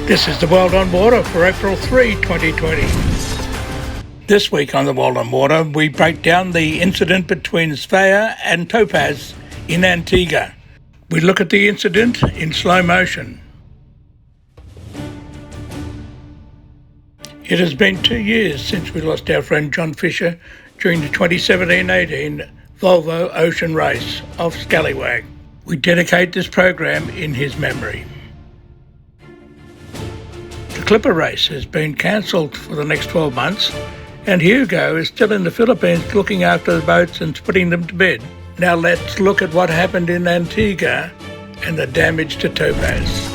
This is the World on Water for April 3, 2020. This week on the World on Water, we break down the incident between Svea and Topaz in Antigua. We look at the incident in slow motion. It has been 2 years since we lost our friend John Fisher during the 2017-18 Volvo Ocean Race off Scallywag. We dedicate this program in his memory. The Clipper race has been cancelled for the next 12 months, and Hugo is still in the Philippines looking after the boats and putting them to bed. Now let's look at what happened in Antigua and the damage to Topaz.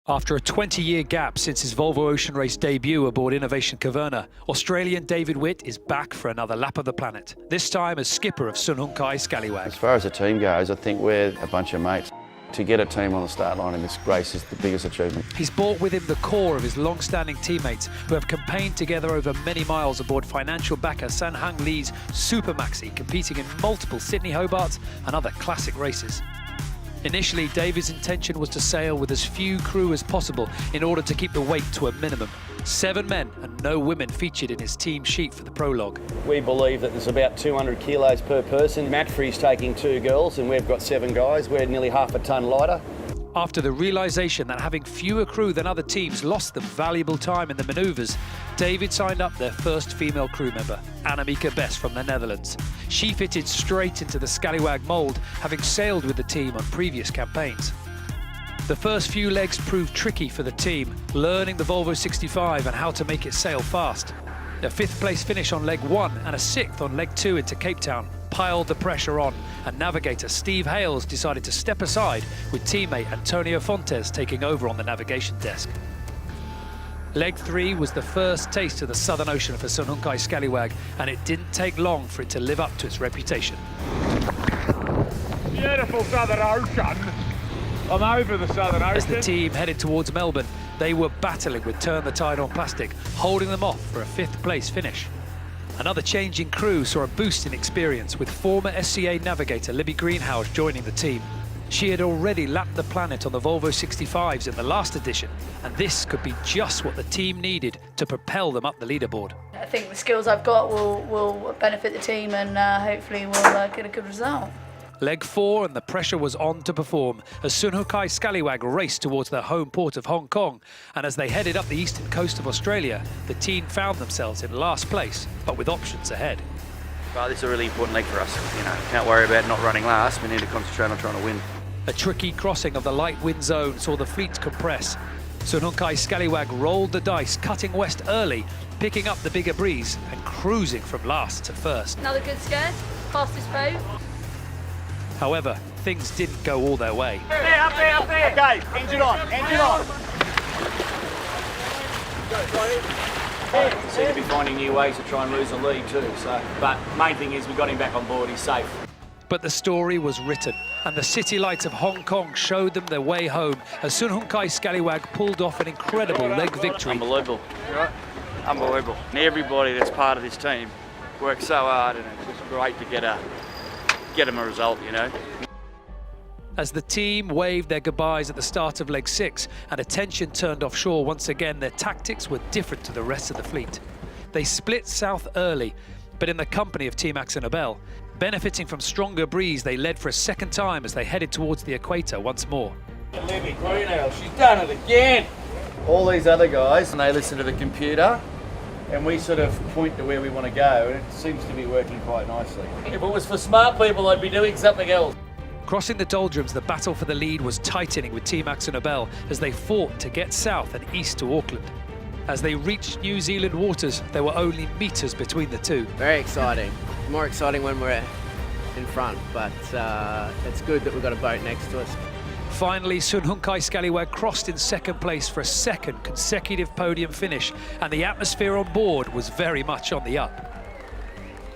After a 20-year gap since his Volvo Ocean Race debut aboard Innovation Caverna, Australian David Witt is back for another lap of the planet, this time as skipper of him.He Scallywag. As far as the team goes, I think we're a bunch of mates. To get a team on the start line in this race is the biggest achievement. He's brought with him the core of his long-standing teammates who have campaigned together over many miles aboard financial backer San Hung Lee's Super Maxi, competing in multiple Sydney Hobarts and other classic races. Initially, David's intention was to sail with as few crew as possible in order to keep the weight to a minimum. 7 men and no women featured in his team sheet for the prologue. We believe that there's about 200 kilos per person. Matfree's taking 2 girls and we've got 7 guys. We're nearly half a tonne lighter. After the realisation that having fewer crew than other teams lost them valuable time in the manoeuvres, David signed up their first female crew member, Annemieke Best from the Netherlands. She fitted straight into the Scallywag mould, having sailed with the team on previous campaigns. The first few legs proved tricky for the team, learning the Volvo 65 and how to make it sail fast. A 5th place finish on leg 1 and a 6th on leg 2 into Cape Town piled the pressure on, and navigator Steve Hales decided to step aside, with teammate Antonio Fontes taking over on the navigation desk. Leg 3 was the first taste of the Southern Ocean for him.He Scallywag, and it didn't take long for it to live up to its reputation. Beautiful Southern Ocean. I'm over the Southern Ocean. As the team headed towards Melbourne, they were battling with Turn the Tide on plastic, holding them off for a 5th place finish. Another change in crew saw a boost in experience, with former SCA navigator Libby Greenhouse joining the team. She had already lapped the planet on the Volvo 65s in the last edition, and this could be just what the team needed to propel them up the leaderboard. I think the skills I've got will benefit the team, and hopefully we'll get a good result. Leg 4 and the pressure was on to perform as him.He Scallywag raced towards their home port of Hong Kong, and as they headed up the eastern coast of Australia, the team found themselves in last place, but with options ahead. Well, this is a really important leg for us. Can't worry about not running last. We need to concentrate on trying to win. A tricky crossing of the light wind zone saw the fleet compress. him.He Scallywag rolled the dice, cutting west early, picking up the bigger breeze and cruising from last to first. Another good scare, fastest boat. However, things didn't go all their way. Up there. Okay, engine on. Seem to be finding new ways to try and lose the lead too. But main thing is we got him back on board. He's safe. But the story was written, and the city lights of Hong Kong showed them their way home as Sun-Hung-Kai Scallywag pulled off an incredible leg victory. Unbelievable, right? Unbelievable. And everybody that's part of this team worked so hard, and it's just great to get them a result, you know. As the team waved their goodbyes at the start of leg 6 and attention turned offshore once again, their tactics were different to the rest of the fleet. They split south early, but in the company of Team Axonobel. Benefiting from stronger breeze, they led for a second time as they headed towards the equator once more. Libby Greenhill, she's done it again. All these other guys, and they listen to the computer, and we sort of point to where we want to go, and it seems to be working quite nicely. If it was for smart people, I'd be doing something else. Crossing the doldrums, the battle for the lead was tightening with Team Axonobel as they fought to get south and east to Auckland. As they reached New Zealand waters, there were only metres between the two. Very exciting. More exciting when we're in front, but it's good that we've got a boat next to us. Finally, Sun-Hung-Kai Scallywag crossed in second place for a second consecutive podium finish, and the atmosphere on board was very much on the up.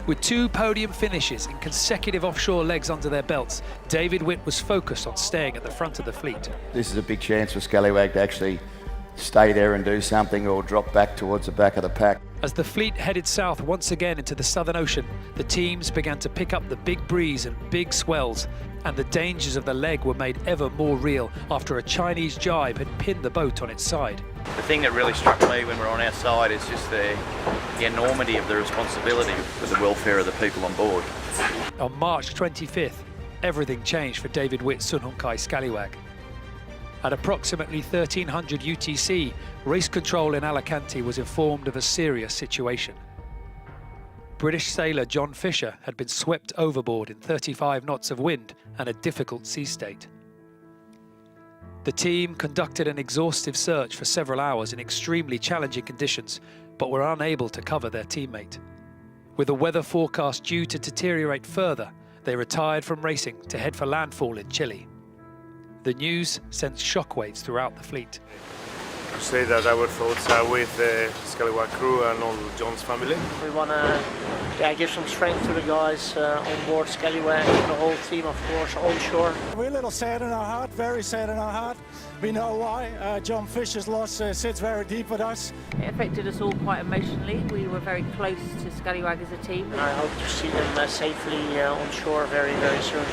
With 2 podium finishes in consecutive offshore legs under their belts, David Witt was focused on staying at the front of the fleet. This is a big chance for Scallywag to actually stay there and do something, or drop back towards the back of the pack. As the fleet headed south once again into the Southern Ocean, the teams began to pick up the big breeze and big swells, and the dangers of the leg were made ever more real after a Chinese jibe had pinned the boat on its side. The thing that really struck me when we're on our side is just the enormity of the responsibility for the welfare of the people on board. On March 25th, everything changed for David Witt's Sun-Hung-Kai Scallywag. At approximately 1300 UTC, race control in Alicante was informed of a serious situation. British sailor John Fisher had been swept overboard in 35 knots of wind and a difficult sea state. The team conducted an exhaustive search for several hours in extremely challenging conditions, but were unable to cover their teammate. With the weather forecast due to deteriorate further, they retired from racing to head for landfall in Chile. The news sent shockwaves throughout the fleet. To say that our thoughts are with the Scallywag crew and all John's family. We want to give some strength to the guys on board Scallywag, the whole team, of course, onshore. We're a little sad in our heart, very sad in our heart. We know why. John Fisher's loss sits very deep with us. It affected us all quite emotionally. We were very close to Scallywag as a team. And I hope to see them safely on shore very, very soon.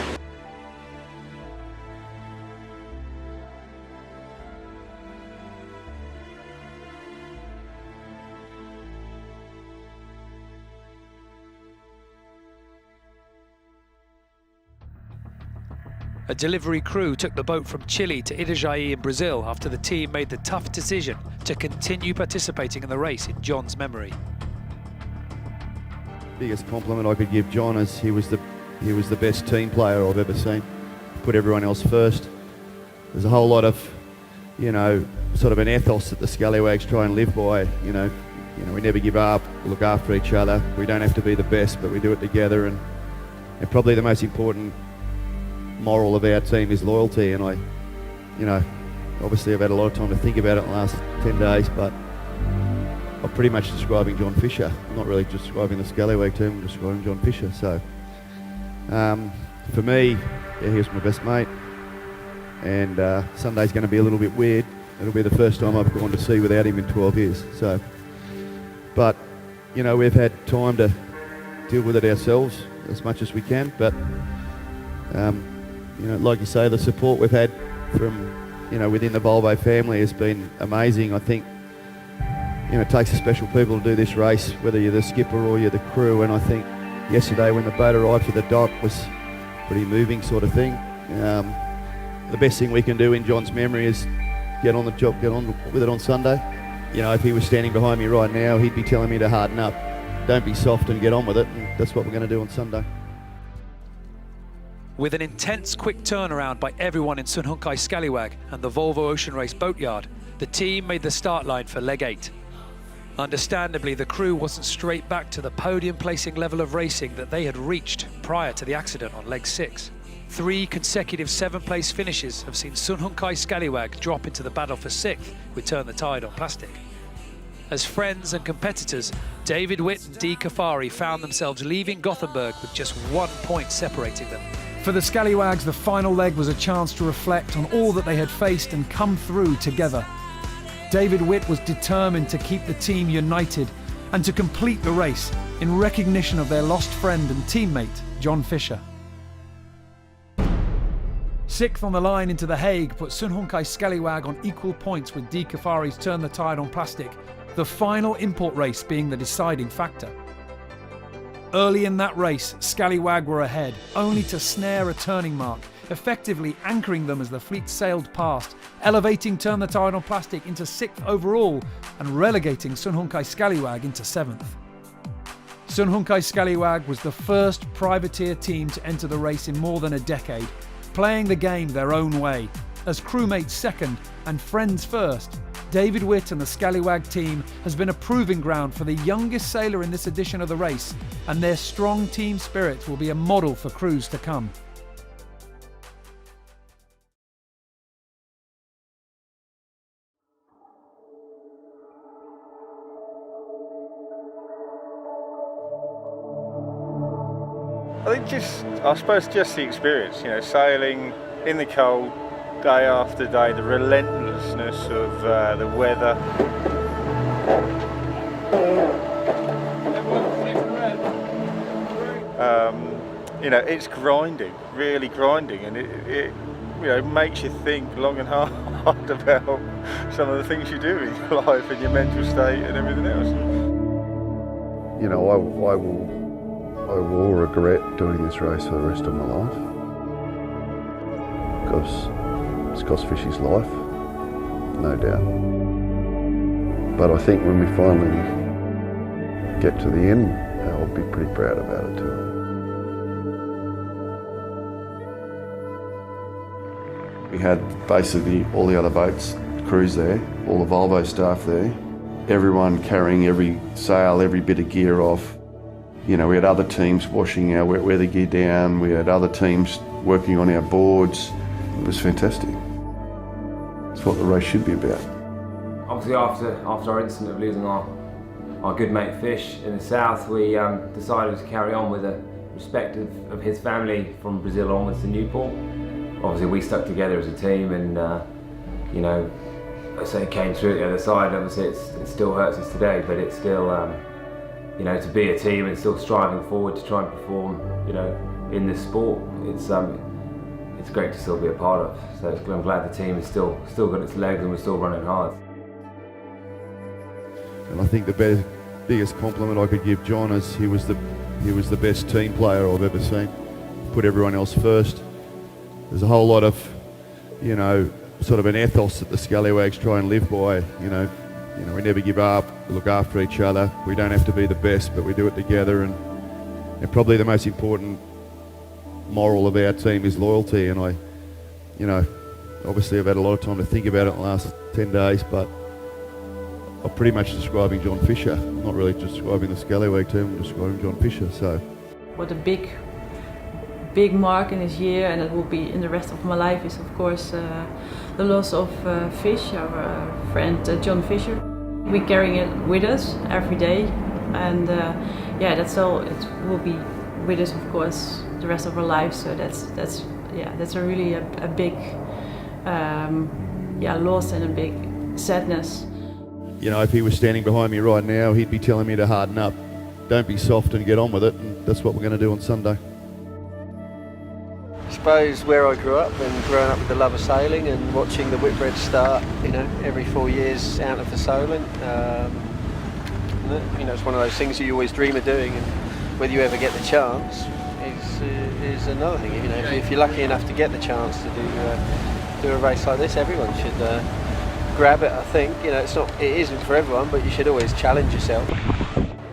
A delivery crew took the boat from Chile to Itajaí in Brazil after the team made the tough decision to continue participating in the race in John's memory. Biggest compliment I could give John is he was the best team player I've ever seen. Put everyone else first. There's a whole lot of, sort of an ethos that the Scallywags try and live by. You know, we never give up. We look after each other. We don't have to be the best, but we do it together. And probably the most important moral of our team is loyalty. And obviously I've had a lot of time to think about it in the last 10 days, but I'm pretty much describing John Fisher. I'm not really describing the Scallywag team, I'm describing John Fisher. So for me, he was my best mate. And Sunday's going to be a little bit weird. It'll be the first time I've gone to sea without him in 12 years. So, but we've had time to deal with it ourselves as much as we can. But like you say, the support we've had from within the Volvo family has been amazing. I think it takes a special people to do this race, whether you're the skipper or you're the crew. And I think yesterday when the boat arrived to the dock was pretty moving sort of thing. The best thing we can do in John's memory is get on the job, get on with it on Sunday. If he was standing behind me right now, he'd be telling me to harden up, don't be soft and get on with it. And that's what we're going to do on Sunday. With an intense quick turnaround by everyone in Sun-Hung-Kai Scallywag and the Volvo Ocean Race boatyard, the team made the start line for leg 8. Understandably, the crew wasn't straight back to the podium placing level of racing that they had reached prior to the accident on leg 6. 3 consecutive 7th-place finishes have seen Sun-Hung-Kai Scallywag drop into the battle for 6th with Turn the Tide on plastic. As friends and competitors, David Witt and Dee Kafari found themselves leaving Gothenburg with just 1 point separating them. For the Scallywags, the final leg was a chance to reflect on all that they had faced and come through together. David Witt was determined to keep the team united and to complete the race in recognition of their lost friend and teammate, John Fisher. 6th on the line into The Hague put Sun-Hung-Kai Scallywag on equal points with Dee Kafari's Turn the Tide on plastic, the final import race being the deciding factor. Early in that race, Scallywag were ahead, only to snare a turning mark, effectively anchoring them as the fleet sailed past, elevating Turn the Tide on plastic into 6th overall and relegating Sun-Hung-Kai Scallywag into 7th. Sun-Hung-Kai Scallywag was the first privateer team to enter the race in more than a decade, playing the game their own way. As crewmates second and friends first, David Witt and the Scallywag team has been a proving ground for the youngest sailor in this edition of the race, and their strong team spirit will be a model for crews to come. I suppose just the experience, sailing in the cold, day after day, the relentlessness of the weather. It's grinding, really grinding, and it makes you think long and hard about some of the things you do in your life and your mental state and everything else. I will regret doing this race for the rest of my life, because it's cost Fishy's life, no doubt. But I think when we finally get to the end, I'll be pretty proud about it too. We had basically all the other boats, crews there, all the Volvo staff there, everyone carrying every sail, every bit of gear off. We had other teams washing our wet weather gear down, we had other teams working on our boards. It was fantastic. It's what the race should be about. Obviously after our incident of losing our good mate Fish in the south, we decided to carry on with the respect of his family from Brazil onwards to Newport. Obviously we stuck together as a team, and I say it came through at the other side. Obviously it still hurts us today, but it's still to be a team and still striving forward to try and perform in this sport, it's great to still be a part of. So I'm glad the team is still got its legs and we're still running hard. And I think the biggest compliment I could give John is he was the best team player I've ever seen. Put everyone else first. There's a whole lot of, sort of an ethos that the Scallywags try and live by. We never give up, we look after each other. We don't have to be the best, but we do it together. And probably the most important moral of our team is loyalty. And obviously I've had a lot of time to think about it in the last 10 days, but I'm pretty much describing John Fisher. I'm not really describing the Scallywag team, I'm describing John Fisher. So, what a big mark in this year, and it will be in the rest of my life, is of course the loss of Fish, our friend John Fisher. We're carrying it with us every day, and that's all. It will be with us, of course, the rest of our lives. So that's a really a big loss and a big sadness. If he was standing behind me right now, he'd be telling me to harden up, don't be soft and get on with it, and that's what we're going to do on Sunday. I suppose where I grew up, and growing up with the love of sailing and watching the Whitbread start, every 4 years out of the Solent, it's one of those things you always dream of doing, and whether you ever get the chance is another thing. If you're lucky enough to get the chance to do a race like this, everyone should grab it. I think it isn't for everyone, but you should always challenge yourself.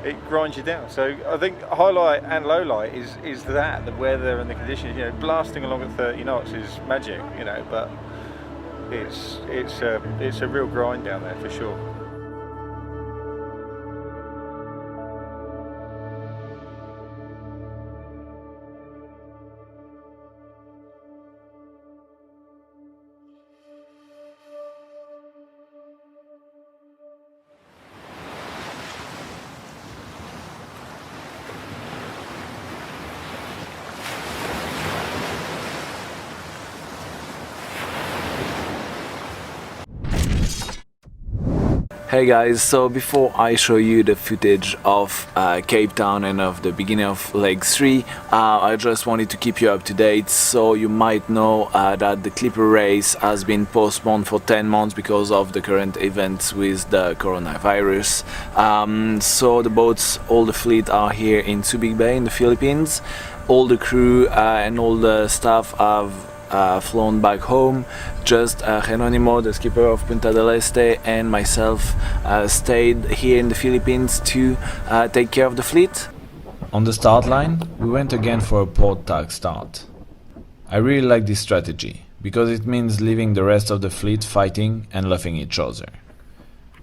It grinds you down. So I think highlight and low light is that, the weather and the conditions. Blasting along at 30 knots is magic, but it's a real grind down there for sure. Hey guys, so before I show you the footage of Cape Town and of the beginning of leg 3, I just wanted to keep you up to date. So you might know that the Clipper race has been postponed for 10 months because of the current events with the coronavirus. So the boats, all the fleet are here in Subic Bay in the Philippines. All the crew and all the staff have flown back home. Just Jerónimo, the skipper of Punta del Este, and myself stayed here in the Philippines to take care of the fleet. On the start line, we went again for a port tack start. I really like this strategy, because it means leaving the rest of the fleet fighting and laughing each other.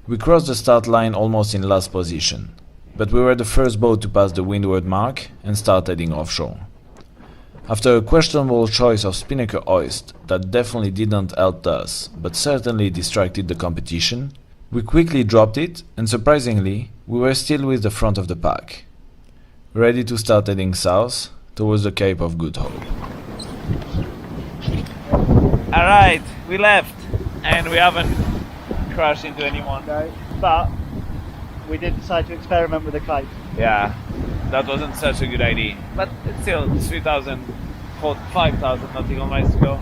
We crossed the start line almost in last position, but we were the first boat to pass the windward mark and start heading offshore. After a questionable choice of spinnaker hoist that definitely didn't help us, but certainly distracted the competition, we quickly dropped it, and surprisingly, we were still with the front of the pack, ready to start heading south towards the Cape of Good Hope. Alright, we left, and we haven't crashed into anyone. No, but we did decide to experiment with the kite. Yeah, that wasn't such a good idea, but it's still 3,000, 5,000 nautical miles to go.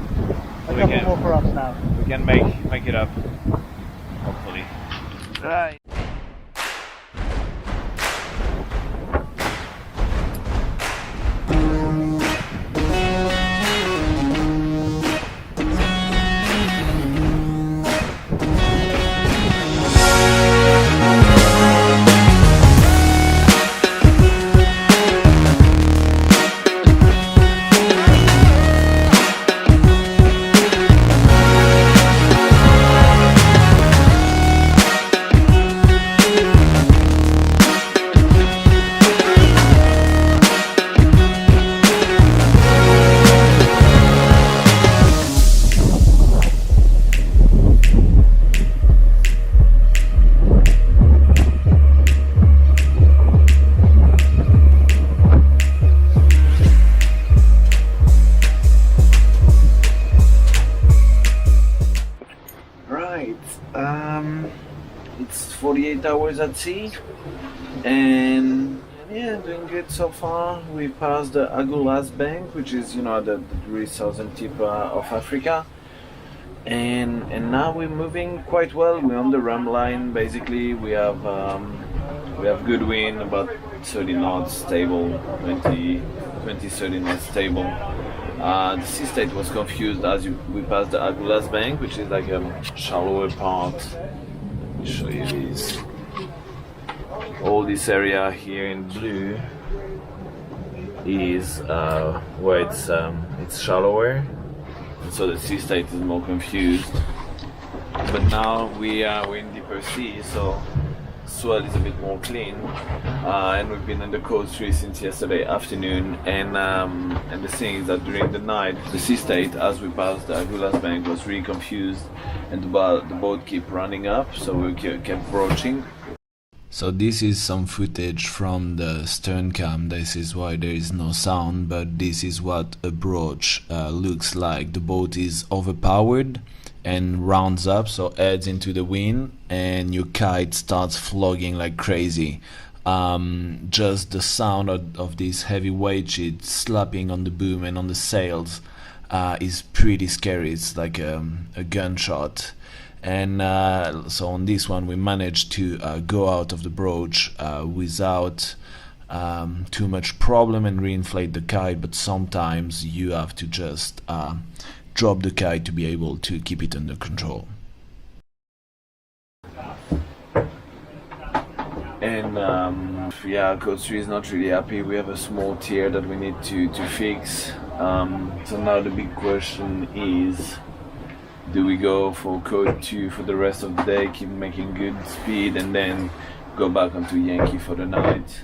So a couple more for us now. We can make it up, hopefully. Right. It's 48 hours at sea, and yeah, doing good so far. We passed the Agulhas Bank, which is, you know, the very southern tip of Africa, and now we're moving quite well. We're on the ram line. Basically, we have good wind, about 30 knots stable, 20-30 knots stable. The sea state was confused as we passed the Agulhas Bank, which is like a shallower part. Let me show you this. All this area here in blue is where it's shallower, and so the sea state is more confused. But now we're in deeper sea, so swell is a bit more clean, and we've been in the coast tree since yesterday afternoon. And the thing is that during the night, the sea state, as we passed the Agulhas Bank, was really confused, and the boat kept running up, so we kept broaching. So this is some footage from the stern cam. This is why there is no sound, but this is what a broach looks like. The boat is overpowered and rounds up, so heads into the wind, and your kite starts flogging like crazy. Just the sound of this heavy weight sheet slapping on the boom and on the sails is pretty scary. It's like a gunshot. And so on this one we managed to go out of the broach without too much problem and reinflate the kite, but sometimes you have to just drop the kite to be able to keep it under control. And yeah, Coach 3 is not really happy. We have a small tear that we need to fix. So now the big question is, do we go for Code 2 for the rest of the day, keep making good speed, and then go back onto Yankee for the night?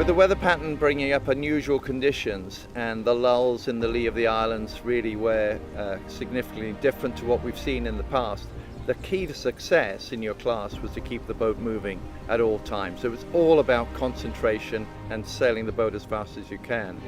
With the weather pattern bringing up unusual conditions and the lulls in the lee of the islands really were significantly different to what we've seen in the past, the key to success in your class was to keep the boat moving at all times. So it's all about concentration and sailing the boat as fast as you can.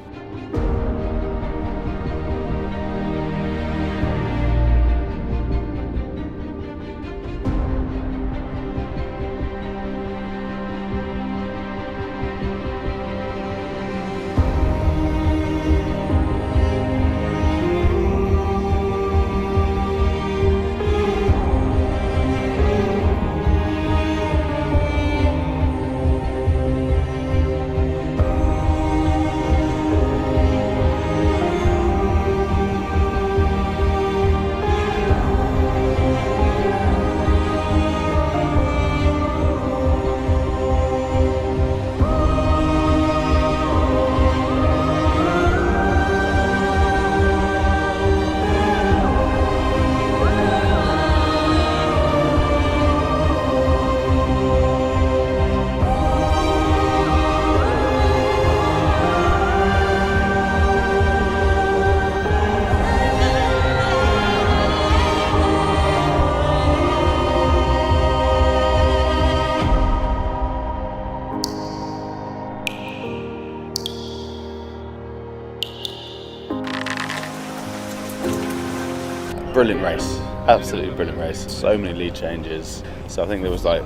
Brilliant race, absolutely brilliant race. So many lead changes. So I think there was like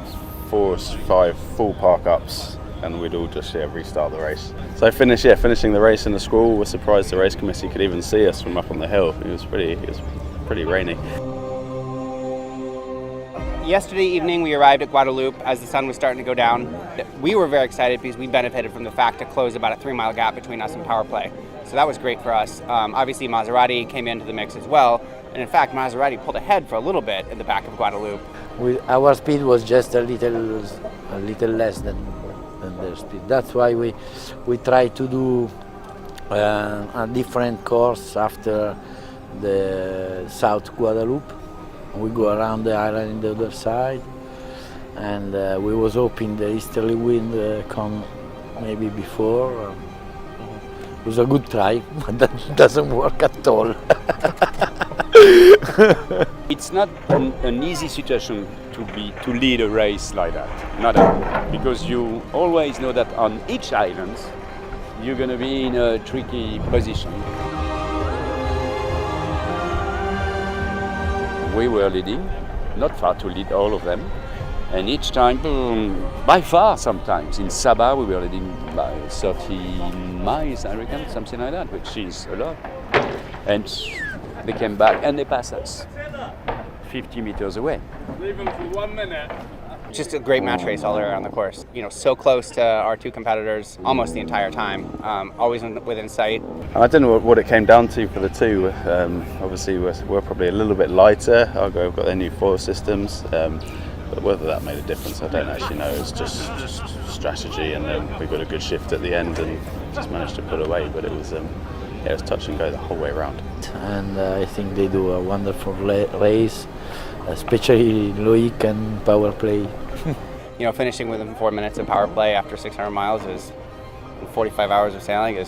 4 or 5 full park ups, and we'd all just restart the race. So finishing the race in the squall. We're surprised the race committee could even see us from up on the hill. It was pretty rainy. Yesterday evening we arrived at Guadeloupe as the sun was starting to go down. We were very excited because we benefited from the fact to close about a 3-mile gap between us and power play. So that was great for us. Obviously Maserati came into the mix as well. And in fact, Maserati pulled ahead for a little bit at the back of Guadeloupe. Our speed was just a little less than their speed. That's why we try to do a different course after the South Guadeloupe. We go around the island in the other side, and we was hoping the easterly wind come maybe before. It was a good try, but that doesn't work at all. It's not an easy situation to lead a race like that, not at all. Because you always know that on each island you're going to be in a tricky position. We were leading, not far to lead all of them, and each time, by far sometimes. In Sabah we were leading by 30 miles, I reckon, something like that, which is a lot. And they came back and they passed us 50 meters away. Leave them for 1 minute. Just a great match race all around the course. You know, so close to our 2 competitors almost the entire time, always within sight. I don't know what it came down to for the two. Obviously we're probably a little bit lighter. Argo have got their new foil systems, but whether that made a difference I don't actually know. It's just strategy, and then we got a good shift at the end and just managed to pull away, but it was touch and go the whole way around. And I think they do a wonderful race, especially Loic and power play. You know, finishing within 4 minutes of power play after 600 miles is 45 hours of sailing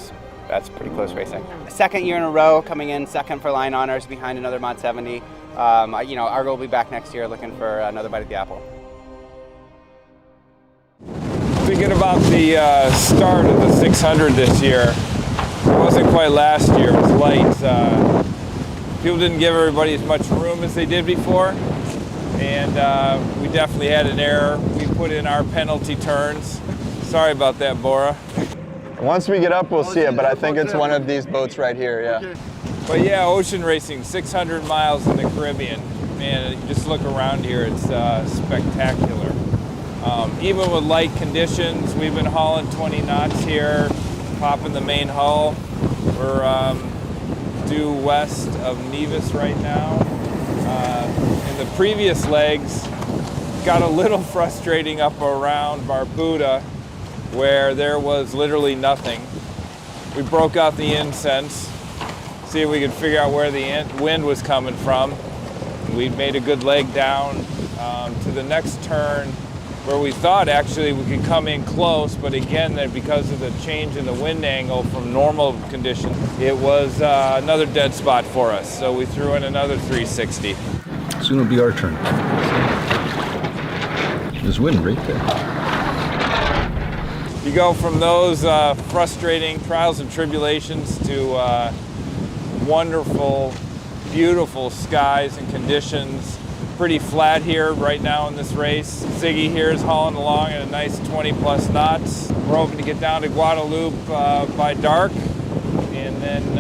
that's pretty close racing. Second year in a row coming in second for line honors behind another Mod 70. You know, Argo will be back next year looking for another bite at the apple. Thinking about the start of the 600 this year, it wasn't quite last year, it was light. People didn't give everybody as much room as they did before, and we definitely had an error. We put in our penalty turns. Sorry about that, Bora. Once we get up, we'll see it, but I think it's one of these boats right here, yeah. But yeah, ocean racing, 600 miles in the Caribbean. Man, just look around here, it's spectacular. Even with light conditions, we've been hauling 20 knots here, popping the main hull. We're due west of Nevis right now. In the previous legs, got a little frustrating up around Barbuda, where there was literally nothing. We broke out the incense, see if we could figure out where the wind was coming from. We made a good leg down to the next turn. where we thought actually we could come in close, but again, that because of the change in the wind angle from normal conditions, it was another dead spot for us. So we threw in another 360. Soon it'll be our turn. There's wind right there. You go from those frustrating trials and tribulations to wonderful, beautiful skies and conditions. Pretty flat here right now in this race. Ziggy here is hauling along at a nice 20 plus knots. We're hoping to get down to Guadalupe by dark and then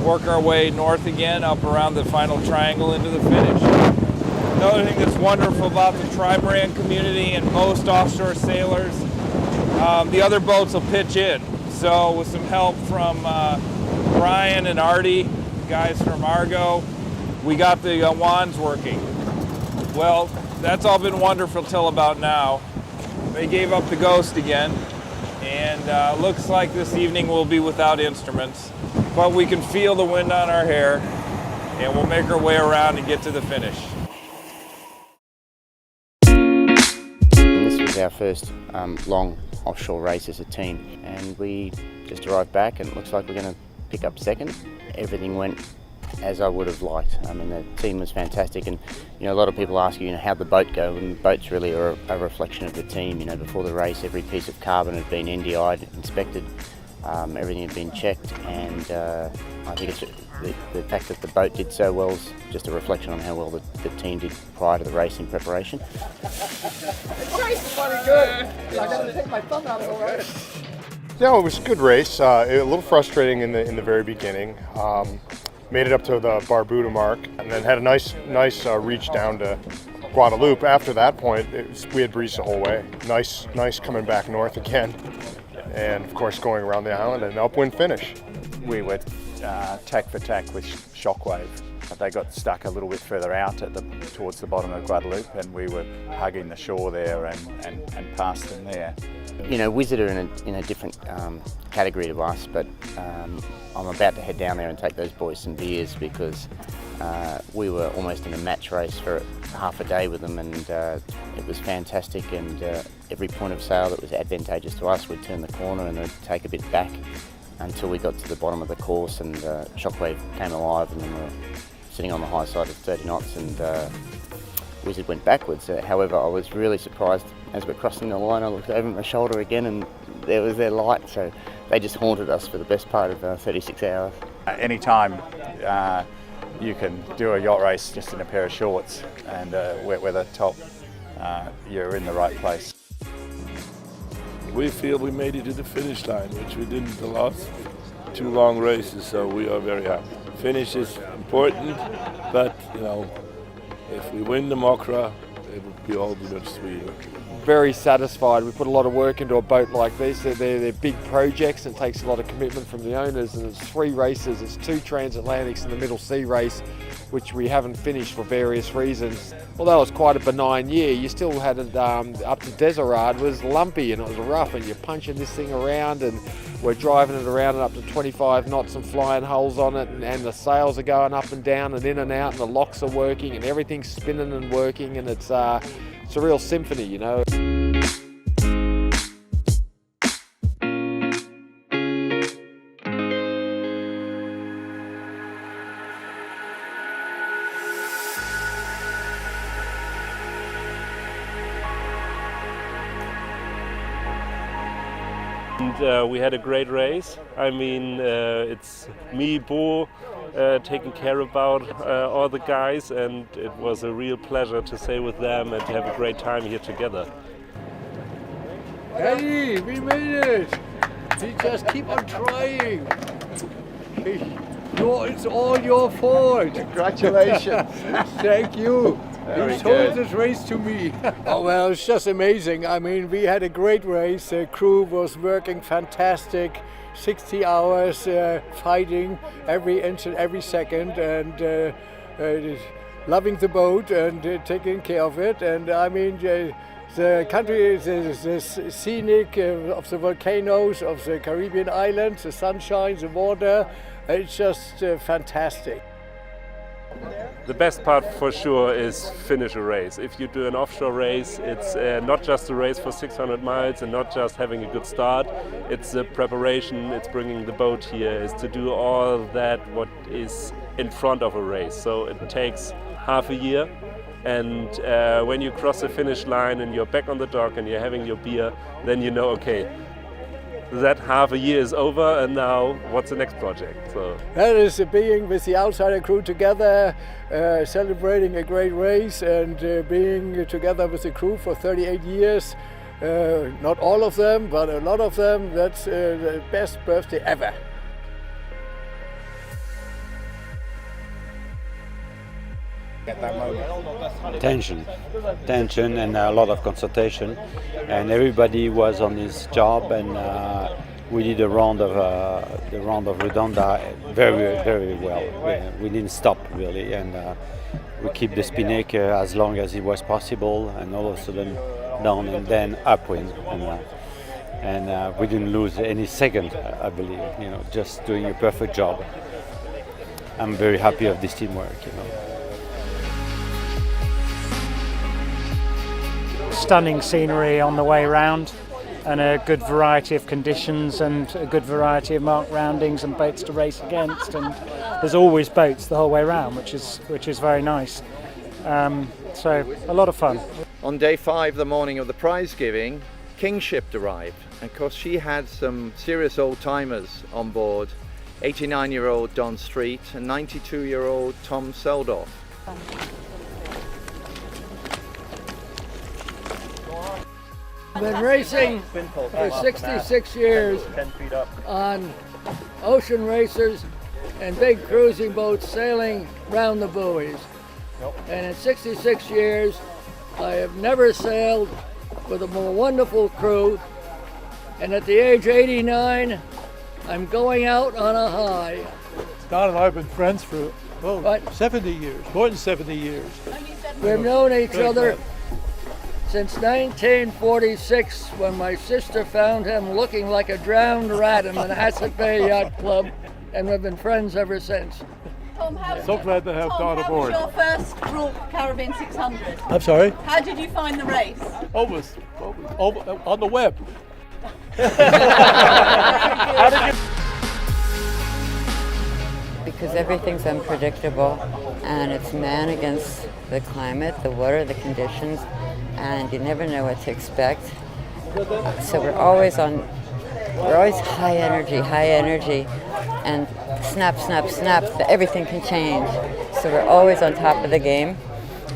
work our way north again up around the final triangle into the finish. Another thing that's wonderful about the trimaran community and most offshore sailors, the other boats will pitch in. So with some help from Brian and Artie, guys from Argo, we got the wands working. Well, that's all been wonderful till about now. They gave up the ghost again, and looks like this evening we'll be without instruments, but we can feel the wind on our hair, and we'll make our way around and get to the finish. This was our first long offshore race as a team, and we just arrived back, and it looks like we're going to pick up second. Everything went as I would have liked. I mean, the team was fantastic, and a lot of people ask you, how'd the boat go? And boats really are a reflection of the team. Before the race, every piece of carbon had been NDI'd, inspected, everything had been checked, and I think it's the fact that the boat did so well is just a reflection on how well the team did prior to the race in preparation. It's pretty good. I got to take my thumb out of it already. Yeah, it was a good race. A little frustrating in the very beginning. Made it up to the Barbuda mark, and then had a nice reach down to Guadalupe. After that point, we had breezed the whole way. Nice coming back north again, and of course going around the island and an upwind finish. We were tack for tack with Shockwave. They got stuck a little bit further out towards the bottom of Guadalupe, and we were hugging the shore there and past them there. Wizard are in a different category to us, but I'm about to head down there and take those boys some beers because we were almost in a match race for half a day with them, and it was fantastic, and every point of sail that was advantageous to us, we'd turn the corner and they'd take a bit back until we got to the bottom of the course, and Shockwave came alive, and then we were sitting on the high side of 30 knots, and Wizard went backwards. However, I was really surprised as we're crossing the line. I looked over my shoulder again, and there was their light, so they just haunted us for the best part of 36 hours. Anytime you can do a yacht race just in a pair of shorts and wear the top, you're in the right place. We feel we made it to the finish line, which we didn't the last two long races, so we are very happy. Finish is important, but if we win the NEGRA, it will be all good sweeter. Very satisfied. We put a lot of work into a boat like this. They're big projects, and it takes a lot of commitment from the owners, and it's 3 races. It's 2 transatlantics and the middle sea race, which we haven't finished for various reasons. Although it was quite a benign year, you still had it up to Desirade. It was lumpy and it was rough, and you're punching this thing around, and we're driving it around at up to 25 knots and flying holes on it, and the sails are going up and down and in and out, and the locks are working, and everything's spinning and working, and it's a real symphony, And we had a great race. I mean, it's me, Bo, taking care about all the guys, and it was a real pleasure to stay with them and to have a great time here together. Hey, we made it! We just keep on trying. It's all your fault. Congratulations. Thank you. Very You sold good. this race to me. Oh, well, it's just amazing. I mean, we had a great race. The crew was working fantastic. 60 hours fighting every inch and every second, and loving the boat and taking care of it. And I mean, the country, the scenic of the volcanoes, of the Caribbean islands, the sunshine, the water, it's just fantastic. The best part for sure is finish a race. If you do an offshore race, it's not just a race for 600 miles and not just having a good start. It's the preparation, it's bringing the boat here, it's to do all that what is in front of a race. So it takes half a year, and when you cross the finish line and you're back on the dock and you're having your beer, then you know, okay, that half a year is over, and now what's the next project? So that is being with the outsider crew together, celebrating a great race, and being together with the crew for 38 years. Not all of them, but a lot of them. That's the best birthday ever. At that moment. Tension and a lot of consultation, and everybody was on his job, and we did the round of Redonda very well. We didn't stop really, and we keep the spinnaker as long as it was possible, and all of a sudden down and then upwind, and we didn't lose any second, I believe. Just doing a perfect job. I'm very happy of this teamwork. Stunning scenery on the way round, and a good variety of conditions and a good variety of marked roundings and boats to race against, and there's always boats the whole way round, which is very nice. So a lot of fun. On day 5, the morning of the prize giving, Kingship arrived, and of course she had some serious old timers on board. 89-year-old Don Street and 92-year-old Tom Seldorf. Been racing for 66 years on ocean racers and big cruising boats sailing round the buoys. And in 66 years, I have never sailed with a more wonderful crew. And at the age of 89, I'm going out on a high. Don and I have been friends for 70 years, more than 70 years. We've known each other since 1946, when my sister found him looking like a drowned rat in the Manhasset Bay Yacht Club, and we've been friends ever since. Tom, so glad to have Don aboard. How was your first RORC Caribbean 600? I'm sorry? How did you find the race? Over on the web. Because everything's unpredictable, and it's man against the climate, the water, the conditions, and you never know what to expect. So we're always high energy, and snap, everything can change. So we're always on top of the game,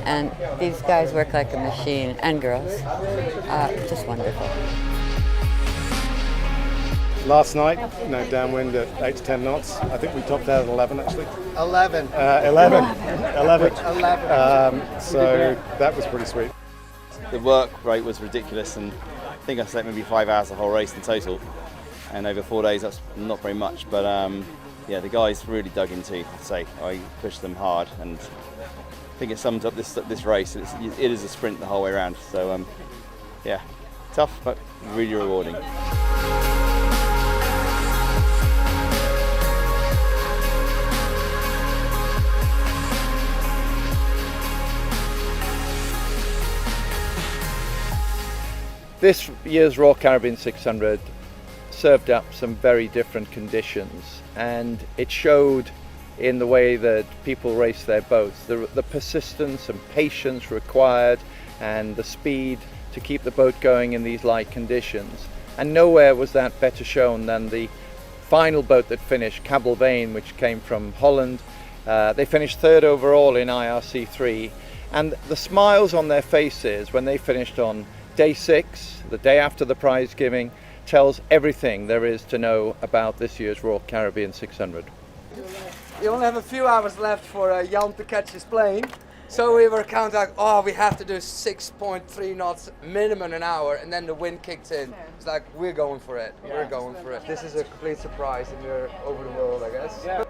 and these guys work like a machine, and girls, just wonderful. Last night, downwind at 8 to 10 knots. I think we topped out at 11 actually. 11. 11. So that was pretty sweet. The work rate was ridiculous, and I think I slept maybe 5 hours the whole race in total. And over 4 days, that's not very much. But yeah, the guys really dug into. I'd say I pushed them hard, and I think it sums up this race. It is a sprint the whole way around. So yeah, tough but really rewarding. This year's RORC Caribbean 600 served up some very different conditions, and it showed in the way that people race their boats, the persistence and patience required, and the speed to keep the boat going in these light conditions. And nowhere was that better shown than the final boat that finished, Cable Vane, which came from Holland. They finished 3rd overall in IRC3, and the smiles on their faces when they finished on Day 6, the day after the prize giving, tells everything there is to know about this year's RORC Caribbean 600. We only have a few hours left for Jan to catch his plane, so we were counting, we have to do 6.3 knots minimum an hour, and then the wind kicked in. It's like, we're going for it, we're going for it. This is a complete surprise, and we're over the world, I guess. Yeah.